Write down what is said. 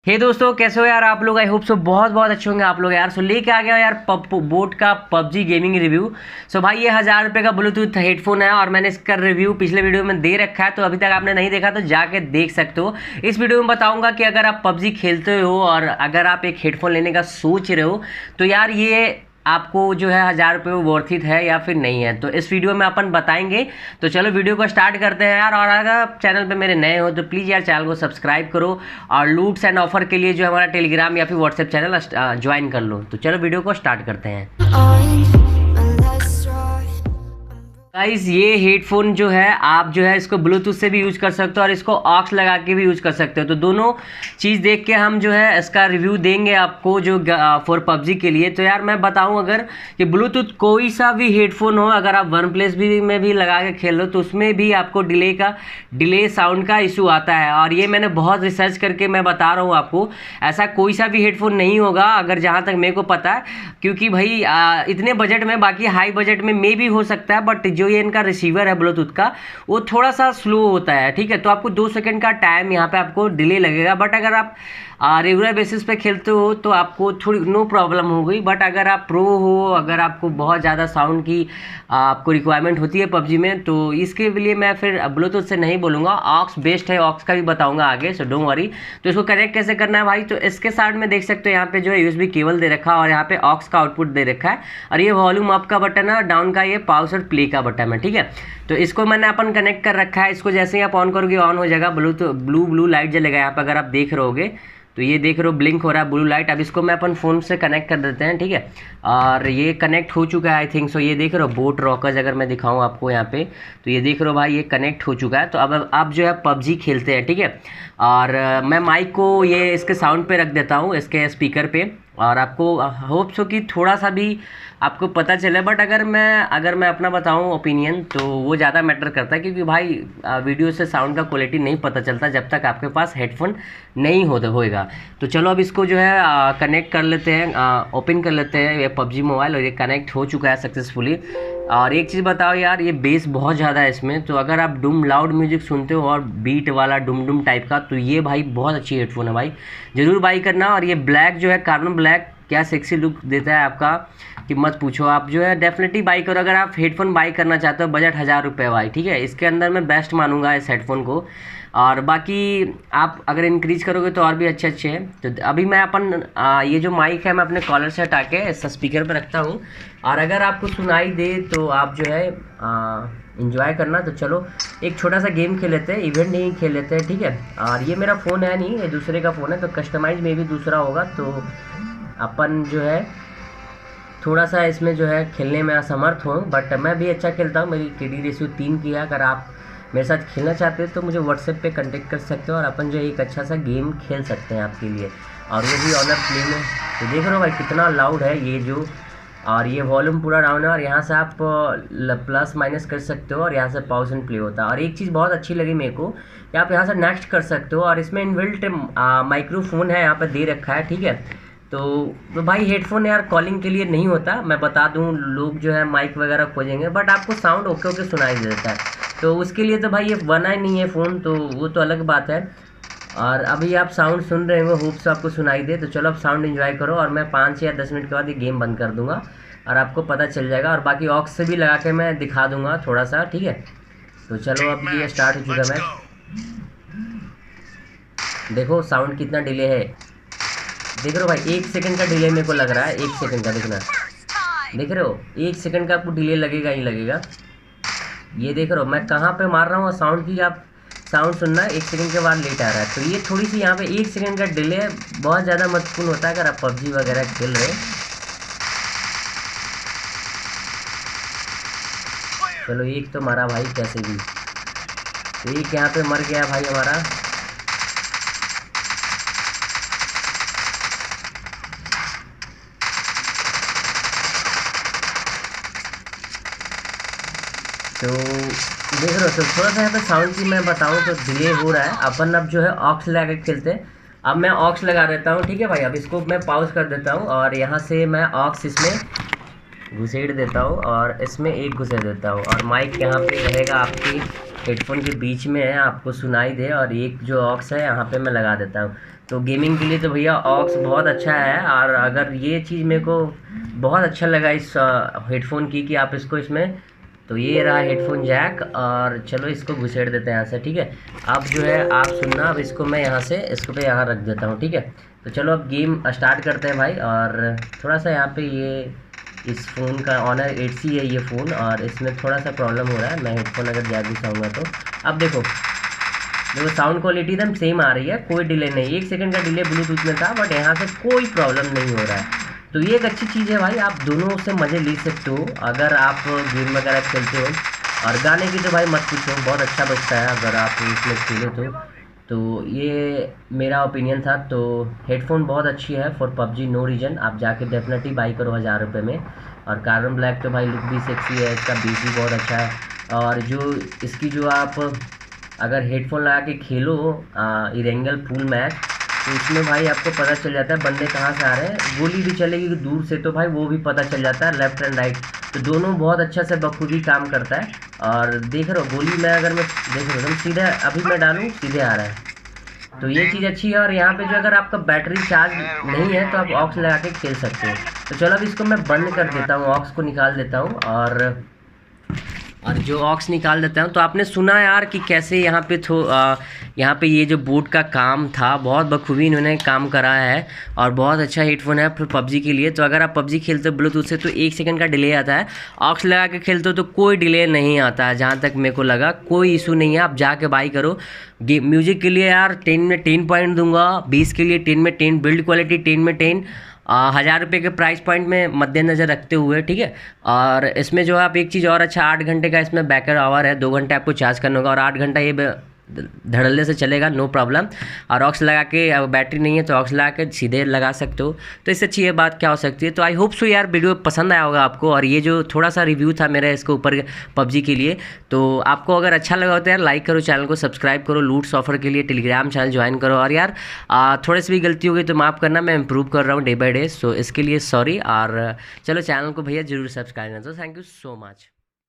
हे दोस्तों, कैसे हो यार आप लोग। आई होप सो बहुत बहुत अच्छे होंगे आप लोग यार। सो लेके आ गया यार बोट का पबजी गेमिंग रिव्यू। सो भाई ये 1000 रुपये का ब्लूटूथ हेडफोन है और मैंने इसका रिव्यू पिछले वीडियो में दे रखा है, तो अभी तक आपने नहीं देखा तो जाके देख सकते हो। इस वीडियो में बताऊंगा कि अगर आप पबजी खेलते हो और अगर आप एक हेडफोन लेने का सोच रहे हो तो यार ये आपको जो है 1000 रुपये वो वर्थ है या फिर नहीं है, तो इस वीडियो में अपन बताएंगे। तो चलो वीडियो को स्टार्ट करते हैं यार। और अगर आप चैनल पे मेरे नए हो तो प्लीज़ यार चैनल को सब्सक्राइब करो और लूट्स एंड ऑफर के लिए जो हमारा टेलीग्राम या फिर व्हाट्सएप चैनल ज्वाइन कर लो। तो चलो वीडियो को स्टार्ट करते हैं। गाइस ये हेडफोन जो है आप जो है इसको ब्लूटूथ से भी यूज़ कर सकते हो और इसको ऑक्स लगा के भी यूज़ कर सकते हो। तो दोनों चीज़ देख के हम जो है इसका रिव्यू देंगे आपको जो फॉर पबजी के लिए। तो यार मैं बताऊं अगर कि ब्लूटूथ कोई सा भी हेडफोन हो, अगर आप वन प्लस भी में भी लगा के खेल लो तो उसमें भी आपको डिले साउंड का इशू आता है। और ये मैंने बहुत रिसर्च करके मैं बता रहा हूँ आपको, ऐसा कोई सा भी हेडफोन नहीं होगा अगर जहाँ तक मेरे को पता है, क्योंकि भाई इतने बजट में, बाकी हाई बजट में भी हो सकता है, बट जो ये इनका रिसीवर है ब्लूटूथ का वो थोड़ा सा स्लो होता है। ठीक है, तो आपको 2 सेकंड का टाइम यहाँ पे आपको डिले लगेगा, बट अगर आप रेगुलर बेसिस पे खेलते हो तो आपको थोड़ी नो प्रॉब्लम हो गई। बट अगर आप प्रो हो, अगर आपको बहुत ज़्यादा साउंड की आपको रिक्वायरमेंट होती है पबजी में, तो इसके लिए मैं फिर ब्लूटूथ से नहीं बोलूँगा, ऑक्स बेस्ट है। ऑक्स का भी बताऊँगा आगे, सो डोंट वरी। तो इसको कनेक्ट कैसे करना है भाई, तो इसके साइड में देख सकते हो यहाँ पे जो है यूएसबी केबल दे रखा है और यहाँ पे ऑक्स का आउटपुट दे रखा है और ये वॉल्यूम अप का बटन है, डाउन का ये पॉज और प्ले का बटन है। ठीक है, तो इसको मैंने अपन कनेक्ट कर रखा है। इसको जैसे ही आप ऑन करोगे ऑन हो जाएगा, ब्लू लाइट जलेगा यहाँ पे, अगर आप देख रहे होगे तो ये देख रहे हो ब्लिंक हो रहा है ब्लू लाइट। अब इसको मैं अपन फ़ोन से कनेक्ट कर देते हैं। ठीक है, और ये कनेक्ट हो चुका है आई थिंक सो। ये देख रहे हो बोट रॉकर्स, अगर मैं दिखाऊं आपको यहाँ पे तो ये देख रहे हो भाई ये कनेक्ट हो चुका है। तो अब आप जो है पबजी खेलते हैं। ठीक है, और मैं माइक को ये इसके साउंड पे रख देता हूँ, इसके स्पीकर पे, और आपको होप सो कि थोड़ा सा भी आपको पता चले। बट अगर मैं अपना बताऊं ओपिनियन तो वो ज़्यादा मैटर करता है, क्योंकि भाई वीडियो से साउंड का क्वालिटी नहीं पता चलता जब तक आपके पास हेडफोन नहीं होएगा। तो चलो अब इसको जो है कनेक्ट कर लेते हैं, ओपन कर लेते हैं ये पबजी मोबाइल, और ये कनेक्ट हो चुका है सक्सेसफुली। और एक चीज़ बताओ यार, ये बेस बहुत ज़्यादा है इसमें, तो अगर आप डूम लाउड म्यूजिक सुनते हो और बीट वाला डुम टाइप का, तो ये भाई बहुत अच्छी हेडफोन है भाई, ज़रूर बाई करना। और ये ब्लैक जो है कार्बन ब्लैक, क्या सेक्सी लुक देता है आपका कि मत पूछो। आप जो है डेफिनेटली बाई करो अगर आप हेडफोन बाई करना चाहते हो, बजट 1000 रुपये भाई। ठीक है, इसके अंदर मैं बेस्ट मानूंगा इस हेडफोन को, और बाकी आप अगर इंक्रीज करोगे तो और भी अच्छे हैं। तो अभी मैं ये जो माइक है मैं अपने कॉलर से हटा के इस स्पीकर पर रखता हूँ, और अगर आपको सुनाई दे तो आप जो है इंजॉय करना। तो चलो एक छोटा सा गेम खेल लेते हैं, इवेंट नहीं खेल लेते हैं। ठीक है, और ये मेरा फ़ोन है नहीं, ये दूसरे का फ़ोन है, तो कस्टमाइज में भी दूसरा होगा, तो अपन जो है थोड़ा सा इसमें जो है खेलने में असमर्थ हूँ, बट मैं भी अच्छा खेलता हूँ। मेरी KD रेशियो 3 की है। अगर आप मेरे साथ खेलना चाहते हो तो मुझे व्हाट्सएप पे कांटेक्ट कर सकते हो और अपन जो है एक अच्छा सा गेम खेल सकते हैं आपके लिए, और वो भी ऑनर प्ले में। तो देख रहे हो भाई कितना लाउड है ये जो, और ये वॉल्यूम पूरा डाउन है, और यहाँ से आप प्लस माइनस कर सकते हो, और यहाँ से पॉज एंड प्ले होता है। और एक चीज़ बहुत अच्छी लगी मेरे को कि आप यहाँ से नेक्स्ट कर सकते हो, और इसमें इनबिल्ट माइक्रोफोन है यहाँ पर दे रखा है। ठीक है, तो भाई हेडफोन यार कॉलिंग के लिए नहीं होता, मैं बता दूं, लोग जो है माइक वगैरह खोजेंगे, बट आपको साउंड ओके सुनाई देता है, तो उसके लिए तो भाई ये बना ही नहीं है फ़ोन, तो वो तो अलग बात है। और अभी आप साउंड सुन रहे हो, होप से आपको सुनाई दे। तो चलो अब साउंड एंजॉय करो, और मैं 5 या 10 मिनट के बाद ये गेम बंद कर दूंगा और आपको पता चल जाएगा, और बाकी ऑक्स से भी लगा के मैं दिखा दूंगा थोड़ा सा। ठीक है, तो चलो अब ये स्टार्ट हो चुका मैच। देखो साउंड कितना डिले है, देख रहे हो भाई 1 सेकंड का डिले मेरे को लग रहा है, 1 सेकंड का, देखना देख रहे हो 1 सेकंड का आपको डिले लगेगा ही लगेगा। ये देख रहे हो मैं कहाँ पे मार रहा हूँ, और साउंड की आप साउंड सुनना 1 सेकंड के बाद लेट आ रहा है, तो ये थोड़ी सी यहाँ पे 1 सेकंड का डिले बहुत ज़्यादा महत्वपूर्ण होता है अगर आप पबजी वगैरह खेल रहे हो। चलो एक तो मारा भाई कैसे भी, तो एक यहाँ पे मर गया भाई हमारा। तो देख रहे हो, तो थोड़ा सा यहाँ पे साउंड की मैं बताऊँ तो डिले हो रहा है। अपन अब जो है ऑक्स लगा के खेलते हैं। अब मैं ऑक्स लगा देता हूँ। ठीक है भाई, अब इसको मैं पॉज कर देता हूँ, और यहाँ से मैं ऑक्स इसमें घुसेड़ देता हूँ और इसमें एक घुसेड़ देता हूँ, और माइक यहाँ पे रहेगा आपकी हेडफोन के बीच में है, आपको सुनाई दे, और एक जो ऑक्स है यहाँ पे मैं लगा देता हूँ। तो गेमिंग के लिए तो भैया ऑक्स बहुत अच्छा है। और अगर ये चीज़ मेरे को बहुत अच्छा लगा इस हेडफोन की कि आप इसको इसमें, तो ये रहा हेडफोन जैक। और चलो इसको घुसेड़ देते हैं यहाँ से, ठीक है। अब जो है आप सुनना, अब इसको मैं यहाँ से इसको पे यहाँ रख देता हूँ, ठीक है। तो चलो अब गेम स्टार्ट करते हैं भाई। और थोड़ा सा यहाँ पे ये इस फ़ोन का ऑनर 8C है ये फ़ोन, और इसमें थोड़ा सा प्रॉब्लम हो रहा है। मैं हेडफोन अगर जैक घुसाऊँगा तो अब देखो साउंड क्वालिटी एकदम सेम आ रही है, कोई डिले नहीं। 1 सेकंड का डिले ब्लूटूथ में था, बट यहाँ से कोई प्रॉब्लम नहीं हो रहा है। तो ये एक अच्छी चीज़ है भाई, आप दोनों से मज़े ले सकते हो अगर आप गेम वगैरह खेलते हो। और गाने की तो भाई मत पूछो, बहुत अच्छा बजता है अगर आप इसमें खेलो तो ये मेरा ओपिनियन था। तो हेडफोन बहुत अच्छी है फॉर पबजी, नो रीजन। आप जाके डेफिनेटली बाई करो 1000 रुपये में। और कार्बन ब्लैक तो भाई लुक भी सेक्सी है, इसका बेस भी बहुत अच्छा है। और जो इसकी जो आप अगर हेडफोन लगा के खेलो इरेंगल फुल मैच, तो इसमें भाई आपको पता चल जाता है बंदे कहाँ से आ रहे हैं। गोली भी चलेगी दूर से तो भाई वो भी पता चल जाता है, लेफ्ट एंड राइट। तो दोनों बहुत अच्छा से बखूबी काम करता है। और देख रहे हो गोली में अगर मैं देख रहा हूँ सीधे अभी मैं डालूँ सीधे आ रहा है, तो ये चीज़ अच्छी है। और यहाँ पे जो अगर आपका बैटरी चार्ज नहीं है तो आप ऑक्स लगा के खेल सकते हो। तो चलो अब इसको मैं बंद कर देता हूँ, ऑक्स को निकाल देता हूँ। और जो ऑक्स निकाल देता हूँ, तो आपने सुना यार कि कैसे यहाँ पे ये जो बोर्ड का काम था बहुत बखूबी इन्होंने काम करा है। और बहुत अच्छा हेडफोन है फिर पबजी के लिए। तो अगर आप पबजी खेलते हो ब्लूटूथ से तो 1 सेकंड का डिले आता है, ऑक्स लगा के खेलते हो तो कोई डिले नहीं आता है। जहाँ तक मेरे को लगा कोई इशू नहीं है, आप जाके बाई करो। म्यूज़िक के लिए यार 10 में 10 पॉइंट दूंगा, 20 के लिए 10 में 10, बिल्ड क्वालिटी 10 में 10। 1000 रुपये के प्राइस पॉइंट में मद्देनज़र रखते हुए, ठीक है। और इसमें जो आप एक चीज़ और अच्छा 8 घंटे का इसमें बैकअप आवर है, 2 घंटे आपको चार्ज करना होगा और 8 घंटा ये धड़ल्ले से चलेगा, नो प्रॉब्लम। और ऑक्स लगा के बैटरी नहीं है तो ऑक्स लगा के सीधे लगा सकते हो। तो इससे अच्छी ये बात क्या हो सकती है। तो आई होप सो यार वीडियो पसंद आया होगा आपको। और ये जो थोड़ा सा रिव्यू था मेरा इसके ऊपर पबजी के लिए, तो आपको अगर अच्छा लगा हो तो यार लाइक करो, चैनल को सब्सक्राइब करो, लूट्स ऑफर के लिए टेलीग्राम चैनल ज्वाइन करो। और यार थोड़ी सी भी गलती हो गई तो माफ़ करना, मैं इंप्रूव कर रहा हूँ डे बाई डे, सो इसके लिए सॉरी। और चलो चैनल को भैया ज़रूर सब्सक्राइब करना। तो थैंक यू सो मच।